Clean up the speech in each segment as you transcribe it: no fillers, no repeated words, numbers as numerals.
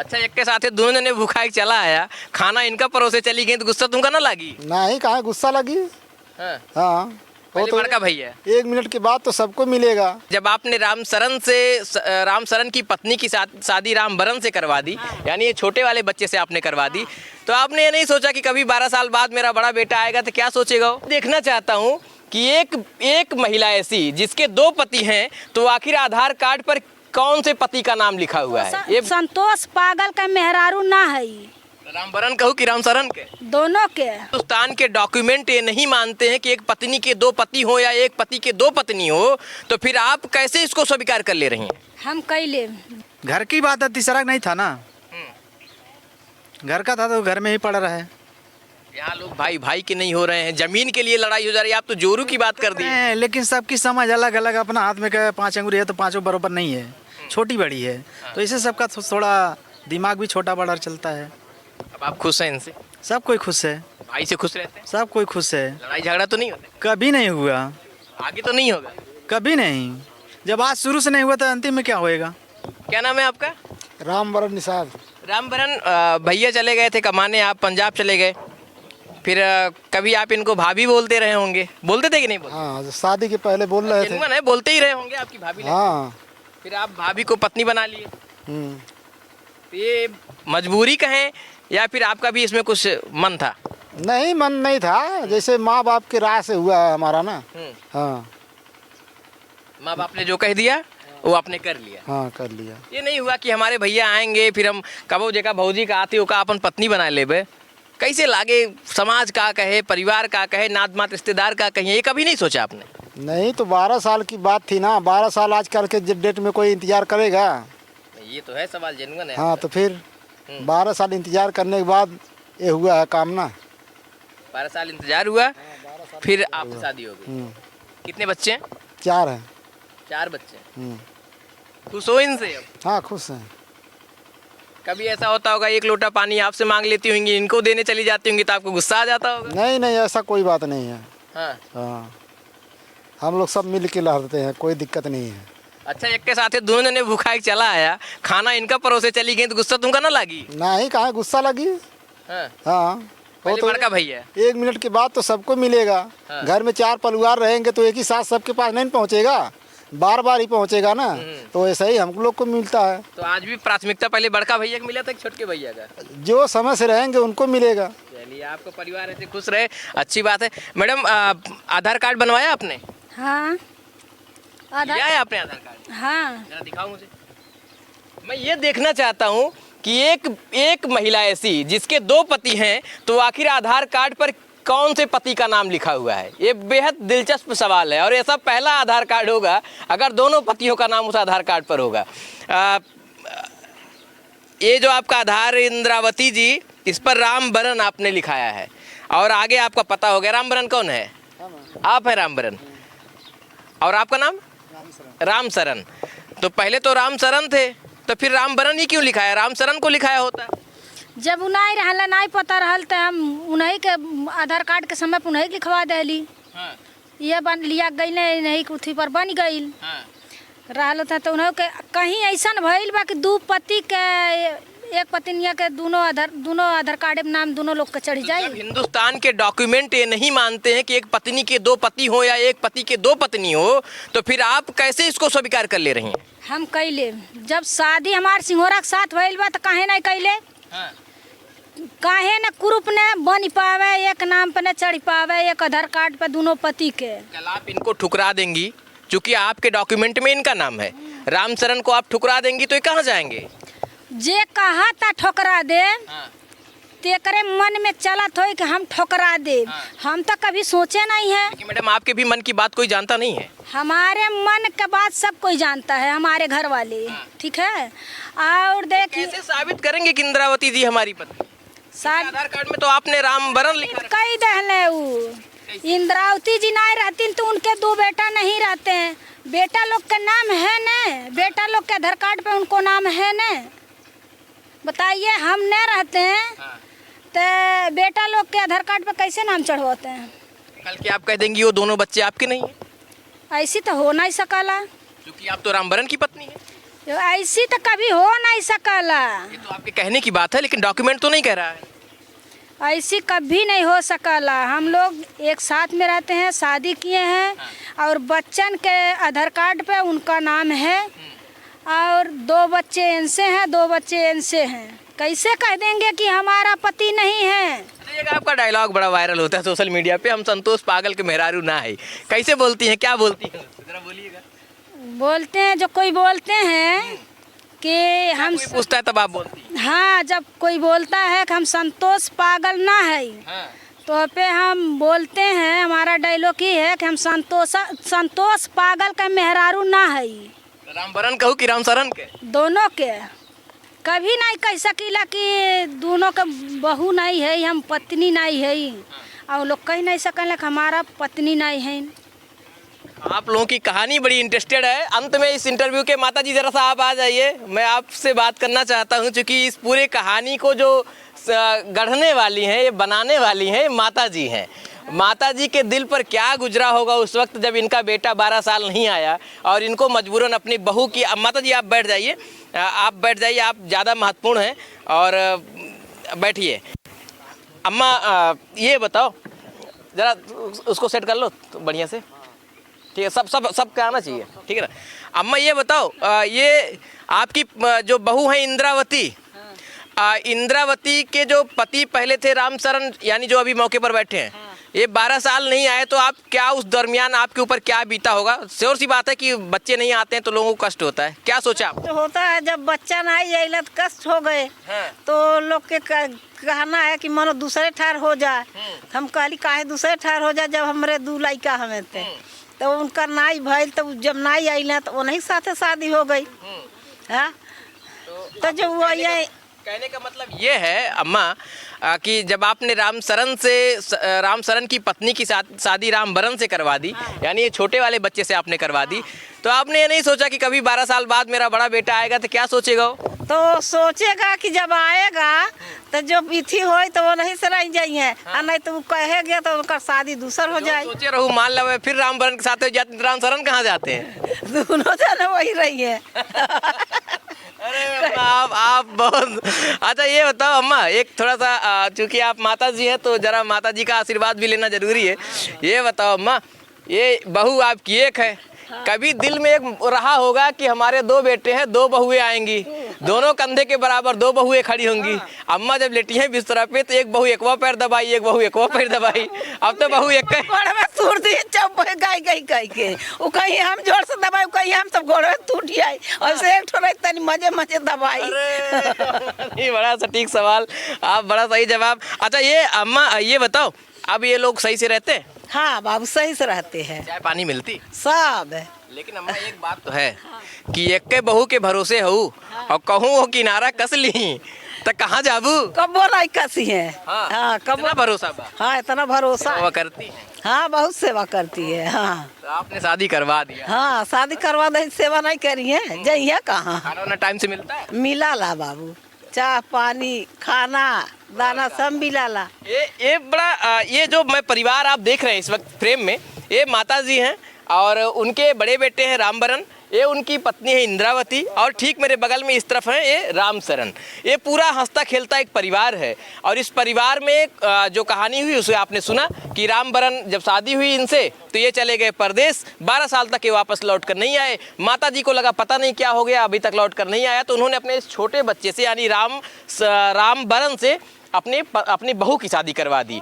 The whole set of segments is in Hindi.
अच्छा, एक के साथ दोनों जने भूखा के चला आया, खाना इनका परोसे चली गई तो गुस्सा तुमका ना लगी? नहीं, कहाँ गुस्सा लगी। हाँ, हाँ, वो पहले तो बड़का भैया। 1 मिनट के बाद तो सबको मिलेगा। जब आपने राम सरन की पत्नी की शादी राम बरन से करवा दी, यानी ये छोटे वाले बच्चे से आपने करवा दी, तो आपने ये नहीं सोचा कि कभी 12 साल बाद मेरा बड़ा बेटा आएगा तो क्या सोचेगा वो? देखना चाहता हूँ कि एक महिला ऐसी जिसके 2 पति हैं, तो आखिर आधार कार्ड पर कौन से पति का नाम लिखा हुआ है? ये संतोष पागल का मेहरारू ना है, राम बरन कहूँ कि राम सरन के? दोनों के। हिंदुस्तान के डॉक्यूमेंट ये नहीं मानते हैं कि एक पत्नी के 2 पति हो या एक पति के 2 पत्नी हो, तो फिर आप कैसे इसको स्वीकार कर ले रही हैं? हम कैले घर की बात है, तीसरा नहीं था ना, घर का था तो घर में ही पड़ा रहे। यहाँ लोग भाई भाई के नहीं हो रहे हैं, जमीन के लिए लड़ाई हो जा रही है, आप तो जोरू की बात कर दी है। लेकिन सबकी समझ अलग अलग, अपना हाथ में क्या 5 अंगुरी है तो 5 बराबर नहीं है, छोटी बड़ी है, तो इसे सबका थोड़ा दिमाग भी छोटा बड़ा चलता है। अब आप खुश हैं इनसे? सब कोई खुश है, भाई से खुश रहते हैं? सब कोई खुश है। लड़ाई झगड़ा तो नहीं होता? कभी नहीं हुआ, आगे तो नहीं होगा? कभी नहीं। जब आज शुरू से नहीं हुआ तो अंतिम में क्या होएगा? क्या नाम है आपका? राम बरन निषाद। राम बरन, भैया चले गए थे कमाने, आप पंजाब चले गए, फिर कभी आप इनको भाभी बोलते रहे होंगे, बोलते थे कि नहीं बोलते? हाँ, शादी के पहले बोल रहे थे। जेनुइन है, बोलते ही रहे होंगे आपकी भाभी ने। हाँ। फिर आप भाभी को पत्नी बना लिए, हम्म। ये मजबूरी कहें या फिर आपका भी इसमें कुछ मन था? नहीं, मन नहीं था, जैसे माँ बाप की राय से हुआ है हमारा ना। हाँ, माँ बाप ने जो कह दिया वो आपने कर लिया। हाँ, कर लिया। ये नहीं हुआ कि हमारे भैया आएंगे फिर हम कबो जेका भौजी का आती हो का अपन पत्नी बना लेबे, कैसे लागे, समाज का कहे, परिवार का कहे, नात मात रिश्तेदार का कहे, ये कभी नहीं सोचा आपने? नहीं तो 12 साल की बात थी ना, 12 साल आजकल के डेट में कोई इंतजार करेगा? ये तो है सवाल, जेनुइन है। हाँ, तो फिर 12 साल इंतजार करने के बाद ये हुआ है काम ना। 12 साल इंतजार हुआ, फिर आपकी शादी हो गई। कितने बच्चे हैं? 4 हैं। 4 बच्चे हैं। खुश हो इनसे अब? हाँ, खुश हैं। कभी ऐसा होता होगा एक लोटा पानी आपसे मांग लेती होंगी, इनको देने चली जाती होंगी तो आपको गुस्सा आ जाता होगा? नहीं नहीं, ऐसा कोई बात नहीं है। हाँ। हाँ, हम लोग सब मिल के रहते हैं, कोई दिक्कत नहीं है। अच्छा, एक के साथ दोनों जने भूखा के चला आया, खाना इनका परोसे चली गई तो गुस्सा तुमका ना लगी? नहीं, कहाँ गुस्सा लगी। हाँ। हाँ, वो पहले तो बड़का भैया। 1 मिनट के बाद तो सबको मिलेगा। हाँ। घर में 4 परिवार रहेंगे तो एक ही साथ सबके पास नहीं पहुँचेगा, बार बार ही पहुँचेगा ना। तो ऐसा ही हम लोग को मिलता है। तो आज भी प्राथमिकता पहले बड़का भैया को मिला था कि छोटके भैया का? जो समय से रहेंगे उनको मिलेगा। चलिए, आपका परिवार ऐसे खुश रहे, अच्छी बात है। मैडम, आधार कार्ड बनवाया आपने? हाँ, लिया है आपने आधार कार्ड? हाँ। जरा दिखाओ मुझे। मैं ये देखना चाहता हूँ कि एक महिला ऐसी जिसके 2 पति हैं, तो आखिर आधार कार्ड पर कौन से पति का नाम लिखा हुआ है? ये बेहद दिलचस्प सवाल है और ऐसा पहला आधार कार्ड होगा अगर दोनों पतियों का नाम उस आधार कार्ड पर होगा। ये जो आपका आधार, इंद्रावती जी, इस पर राम बरन आपने लिखाया है और आगे आपका पता हो गया। राम बरन कौन है? आप है राम बरन। और आपका नाम? राम सरन। तो पहले तो राम सरन थे, तो फिर राम बरन ही क्यों लिखाया? राम सरन को लिखाया होता। जब उन्हें रहला नहीं पता रहल तो हम उन्हीं के आधार कार्ड के समय उन्हीं के लिखवा देली। हाँ। ये बन लिया गई नहीं कुथी पर बन गई। हाँ। रहल था तो उन्हें के कहीं ऐसा भइल बा कि 2 पति के एक पत्निया के दोनों आधार कार्ड में नाम दोनों लोग के चढ़ी जाए। जब हिंदुस्तान के डॉक्यूमेंट ये नहीं मानते हैं कि एक पत्नी के 2 पति हो या एक पति के 2 पत्नी हो, तो फिर आप कैसे इसको स्वीकार कर ले रही हैं? हम कैले, जब शादी हमार सिंघोरा के साथ भइल बा तो काहे नहीं कैले? हाँ। काहे न ग्रुप ने बन पावे, एक नाम पे न चढ़ पावे, एक आधार कार्ड पे दोनों पति के। कल आप इनको ठुकरा देंगी, क्योंकि आपके डॉक्यूमेंट में इनका नाम है, राम सरन को आप ठुकरा देंगी तो ये कहाँ जाएंगे? जे कहा था ठोकरा दे, तेकरे मन में चलत हो कि हम ठोकरा दे। हम तो कभी सोचे नहीं है। लेकिन मैडम, आपके भी मन की बात कोई जानता नहीं है। हमारे मन के बात सब कोई जानता है, हमारे घर वाले। ठीक है, और देखिए कैसे साबित करेंगे कि इंद्रावती जी हमारी पत्नी? आधार कार्ड में तो आपने राम बरन लिखा रखा कई दहले वो इंद्रावती जी नहीं रहती तो उनके 2 बेटा नहीं रहते हैं। बेटा लोग का नाम है न, बेटा लोग के आधार कार्ड पे उनको नाम है न। बताइए, हम न रहते हैं तो बेटा लोग के आधार कार्ड पे कैसे नाम चढ़वाते हैं? कल के आप कह देंगी वो दोनों बच्चे आपके नहीं है? ऐसी तो हो नहीं सकला, क्योंकि आप तो राम बरन की पत्नी है। तो ऐसी तो कभी हो नहीं सकला। ये तो आपके कहने की बात है, लेकिन डॉक्यूमेंट तो नहीं कह रहा है। ऐसी कभी नहीं हो सकला। हम लोग एक साथ में रहते हैं, शादी किए हैं और बच्चन के आधार कार्ड पे उनका नाम है और 2 बच्चे इनसे हैं, 2 बच्चे इनसे हैं। कैसे कह देंगे कि हमारा पति नहीं है? एक आपका डायलॉग बड़ा वायरल होता है सोशल मीडिया पे, हम संतोष पागल के मेहरारू ना है। कैसे बोलती हैं, क्या बोलती हैं, जरा बोलिएगा। बोलते हैं, जो कोई बोलते हैं कि हम कोई पूछता है तब आप बोलती हैं? हाँ, जब कोई बोलता है कि हम संतोष पागल ना है हाँ। तो पे हम बोलते हैं, हमारा डायलॉग ही है कि हम संतोष पागल का मेहरारू ना है। रामबरन कहूँ कि रामशरण के? दोनों के। कभी नहीं कह सकीला कि दोनों के बहू नहीं है, हम पत्नी नहीं है। और लोग कह नहीं सकला कि हमारा पत्नी नहीं है। आप लोगों की कहानी बड़ी इंटरेस्टेड है। अंत में इस इंटरव्यू के माता जी जरा सा आप आ जाइए, मैं आपसे बात करना चाहता हूं, क्योंकि इस पूरे कहानी को जो गढ़ने वाली हैं, ये बनाने वाली हैं, माता जी हैं। माता जी के दिल पर क्या गुजरा होगा उस वक्त जब इनका बेटा 12 साल नहीं आया और इनको मजबूरन अपनी बहू की। माता जी आप बैठ जाइए, आप बैठ जाइए, आप ज़्यादा महत्वपूर्ण हैं और बैठिए। अम्मा ये बताओ ज़रा, उसको सेट कर लो तो बढ़िया से, ठीक है? सब क्या आना चाहिए, ठीक है ना? अम्मा ये बताओ, ये आपकी जो बहू है इंद्रावती, इंद्रावती के जो पति पहले थे रामशरण, यानी जो अभी मौके पर बैठे हैं, ये 12 साल नहीं आए, तो आप क्या उस दरमियान आपके ऊपर क्या बीता होगा? श्योर सी बात है कि बच्चे नहीं आते हैं तो लोगों को कष्ट होता है, क्या सोचा आप? तो होता है, जब बच्चा नहीं आइला तो कष्ट हो गए। हाँ। तो लोग के कहना है कि मानो दूसरे ठार हो जाए। हम कहली काहे दूसरे ठार हो जाए जब हमरे 2 लड़का हमें थे। तो उनका नाई भइल, तो जब नाई आइला तो उन्हीं साथे शादी हो गई। हाँ, तो जब वो ये कहने का मतलब ये है अम्मा कि जब आपने रामशरण की पत्नी की शादी रामबरन से करवा दी, यानी ये छोटे वाले बच्चे से आपने करवा दी, तो आपने ये नहीं सोचा कि कभी 12 साल बाद मेरा बड़ा बेटा आएगा तो क्या सोचेगा वो? तो सोचेगा कि जब आएगा तो जो विधि हो तो वो नहीं से रह जाइए। और नहीं तो वो कहेगा तो उनका शादी दूसर हो जाए। सोचे रहूँ, मान लो फिर रामबरन के साथ जाते, रामशरण कहाँ जाते हैं? दोनों जने वही रही है। अरे आप बहुत अच्छा। ये बताओ अम्मा, एक थोड़ा सा, चूंकि आप माता जी हैं तो जरा माता जी का आशीर्वाद भी लेना जरूरी है। ये बताओ अम्मा, ये बहू आपकी एक है, कभी दिल में एक रहा होगा कि हमारे 2 बेटे हैं, 2 बहुएं आएंगी, दोनों कंधे के बराबर 2 बहुएं खड़ी होंगी। अम्मा जब लेटी हैं बिस्तर पे तो एक बहू एक वो पैर दबाई, एक बहू एक वो पैर दबाई, अब तो बहू एक गई के वो कहीं हम जोर से दबाई, कहीं हम सब गोड़ में टूट जाए और से एक ठोरे तनी मजे दबाई। ये बड़ा सटीक सवाल, आप बड़ा सही जवाब। अच्छा ये अम्मा ये बताओ, अब ये लोग सही से रहते हैं? हाँ बाबू, सही से रहते हैं, चाय पानी मिलती सब। लेकिन अम्मा एक बात तो है कि एक के बहू के भरोसे हो और कहूँ वो किनारा कस ली तो कहाँ जाबू? कबो नहीं कसी है। हाँ, कबो इतना भरोसा बा? हाँ, इतना भरोसा। सेवा करती है? हाँ, बहुत सेवा करती है। हाँ, तो आपने शादी करवा दिया? हाँ, शादी करवा दे, सेवा नहीं करी है, जाइए कहाँ। खाना वाना टाइम से मिलता है? मिला ला बाबू, चाय पानी खाना दाना सब मिला ला। ये बड़ा ये जो मैं परिवार आप देख रहे हैं इस वक्त फ्रेम में, ये माता जी हैं और उनके बड़े बेटे हैं रामबरन, ये उनकी पत्नी है इंद्रावती और ठीक मेरे बगल में इस तरफ है ये रामशरण। ये पूरा हंसता खेलता एक परिवार है और इस परिवार में जो कहानी हुई उसे आपने सुना कि रामबरन जब शादी हुई इनसे तो ये चले गए परदेश, 12 साल तक ये वापस लौट कर नहीं आए। माता जी को लगा पता नहीं क्या हो गया, अभी तक लौट कर नहीं आया, तो उन्होंने अपने इस छोटे बच्चे से यानी रामबरन से अपनी बहू की शादी करवा दी।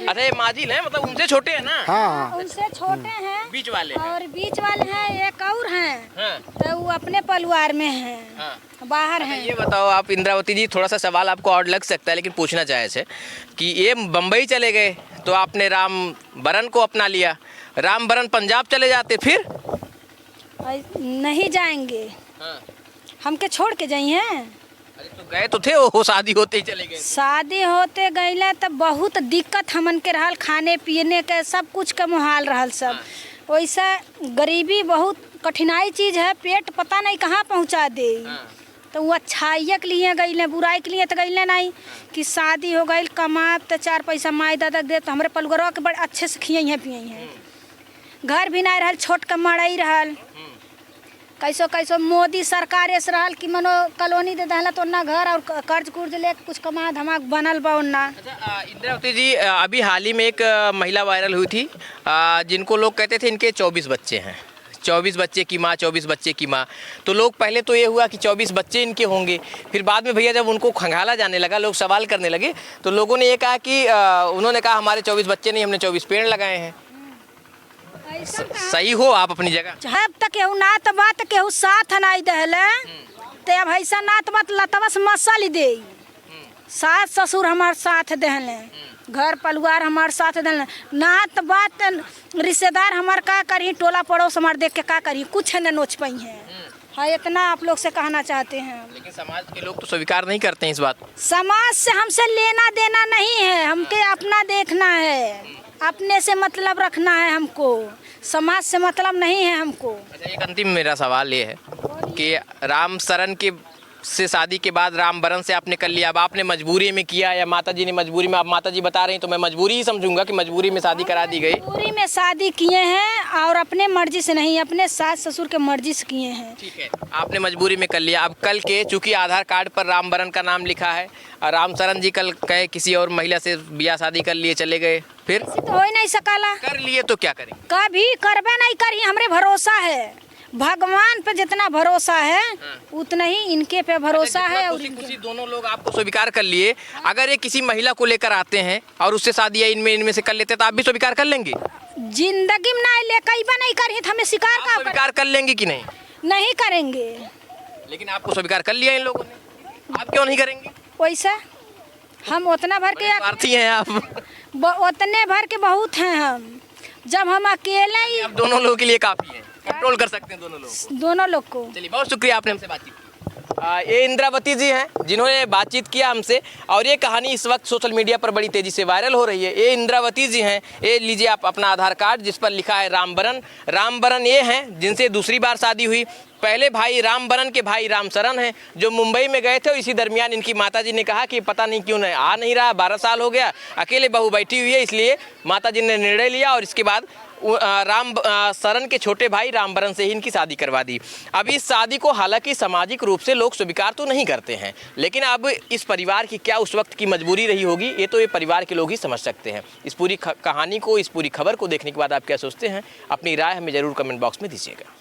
अरे माजिल है, मतलब उनसे छोटे हैं ना? हाँ, उनसे छोटे हैं, बीच वाले और बीच वाले हैं एक और हैं। हाँ। तो वो अपने परिवार में हैं। हाँ। बाहर हैं। ये बताओ आप इंद्रावती जी, थोड़ा सा सवाल आपको और लग सकता है लेकिन पूछना जायज़ है कि ये बम्बई चले गए तो आपने रामबरन को अपना लिया, रामबरन पंजाब चले जाते फिर? नहीं जाएंगे। हाँ। हमके छोड़ के जाइए। अरे तो गए तो थे वो, शादी होते ही चले गए? शादी होते गईला तो बहुत दिक्कत हमन के रहल, खाने पीने के सब कुछ का मुहाल रहल सब। वैसा गरीबी बहुत कठिनाई चीज़ है, पेट पता नहीं कहाँ पहुँचा दे। तो वो अच्छाइया के लिए गईले, बुराई के लिए तो गईले नहीं कि शादी हो गई, कमा तो 4 पैसा माई दादा दे तो हमारे पलगरवा के बड़े अच्छे से खियाई हैं पियाई हैं। घर भी नहीं रहल, छोट का मड़ई रहल, कैसो कैसो मोदी सरकार ऐसे रहल कि मनो कॉलोनी दे दहला तो ना घर और कर्ज कुर्ज लेके कुछ कमा धमाक बनल बा उन्ना। अच्छा इंद्रावती जी, अभी हाल ही में एक महिला वायरल हुई थी, जिनको लोग कहते थे इनके 24 बच्चे हैं, 24 बच्चे की माँ, 24 बच्चे की माँ। तो लोग पहले तो ये हुआ कि 24 बच्चे इनके होंगे, फिर बाद में भैया जब उनको खंगाला जाने लगा, लोग सवाल करने लगे, तो लोगों ने ये कहा कि उन्होंने कहा हमारे 24 बच्चे नहीं, हमने 24 पेड़ लगाए हैं। सही हो आप अपनी जगह। जब तक केहू नात बात केहू साथ नहीं दहले ते अब ऐसा नात बात लतवस मसल दे। सास ससुर हमारे साथ दहले, घर परिवार हमारे साथ दहले, नात बात रिश्तेदार हमारे का करी, टोला पड़ोस हमारे देख के का करी, कुछ न नोच पाई है। हाँ इतना आप लोग से कहना चाहते हैं। लेकिन समाज के लोग तो स्वीकार नहीं करते हैं इस बात को। समाज से हमसे लेना देना नहीं है, हमके अपना देखना है, अपने से मतलब रखना है हमको, समाज से मतलब नहीं है हमको। अच्छा एक अंतिम मेरा सवाल ये है कि राम शरण के से शादी के बाद राम बरन से आपने कर लिया, अब आपने मजबूरी में किया या माताजी ने मजबूरी में? आप माताजी बता रही हैं तो मैं मजबूरी ही समझूंगा कि मजबूरी में शादी करा दी गई। मजबूरी में शादी किए हैं और अपने मर्जी से नहीं, अपने सास ससुर के मर्जी से किए हैं। ठीक है, आपने मजबूरी में कर लिया। अब कल के चूंकि आधार कार्ड पर राम बरन का नाम लिखा है और राम शरण जी कल कहे किसी और महिला से ब्याह शादी कर लिए चले गए, फिर तो हो ही नहीं सकला। कर लिए तो क्या करें? कभी करबे नहीं करी, हमरे भरोसा है, भगवान पे जितना भरोसा है उतना ही इनके पे भरोसा है। और खुशी दोनों लोग आपको स्वीकार कर लिए, अगर ये किसी महिला को लेकर आते हैं और उससे शादी या इनमें से कर लेते तो आप भी स्वीकार कर लेंगे? जिंदगी में ना ले कई बार नहीं करी, हमें शिकार का स्वीकार कर लेंगे कि नहीं? नहीं करेंगे। लेकिन आपको स्वीकार कर लिया इन लोगों ने, आप क्यों नहीं करेंगे? वैसा हम उतना भर के स्वार्थी हैं आप। उतने भर के बहुत हैं हम, जब हम अकेले ही आप दोनों लोगों के लिए काफी है, कंट्रोल कर सकते हैं दोनों लोग। दोनों लोग को। चलिए बहुत शुक्रिया आपने हमसे बातचीत की। ये इंद्रावती जी हैं जिन्होंने बातचीत किया हमसे, और ये कहानी इस वक्त सोशल मीडिया पर बड़ी तेजी से वायरल हो रही है। ये इंद्रावती जी हैं, ये लीजिए आप अपना आधार कार्ड जिस पर लिखा है राम बरन। राम बरन ये हैं जिनसे दूसरी बार शादी हुई। पहले भाई राम बरन के भाई राम शरण हैं जो मुंबई में गए थे, और इसी दरमियान इनकी माताजी ने कहा कि पता नहीं क्यों नहीं आ नहीं रहा, 12 साल हो गया, अकेले बहू बैठी हुई है, इसलिए माताजी ने निर्णय लिया और इसके बाद राम शरण के छोटे भाई राम बरन से ही इनकी शादी करवा दी। अब इस शादी को हालांकि सामाजिक रूप से लोग स्वीकार तो नहीं करते हैं, लेकिन अब इस परिवार की क्या उस वक्त की मजबूरी रही होगी ये तो ये परिवार के लोग ही समझ सकते हैं। इस पूरी कहानी को, इस पूरी खबर को देखने के बाद आप क्या सोचते हैं, अपनी राय हमें ज़रूर कमेंट बॉक्स में दीजिएगा।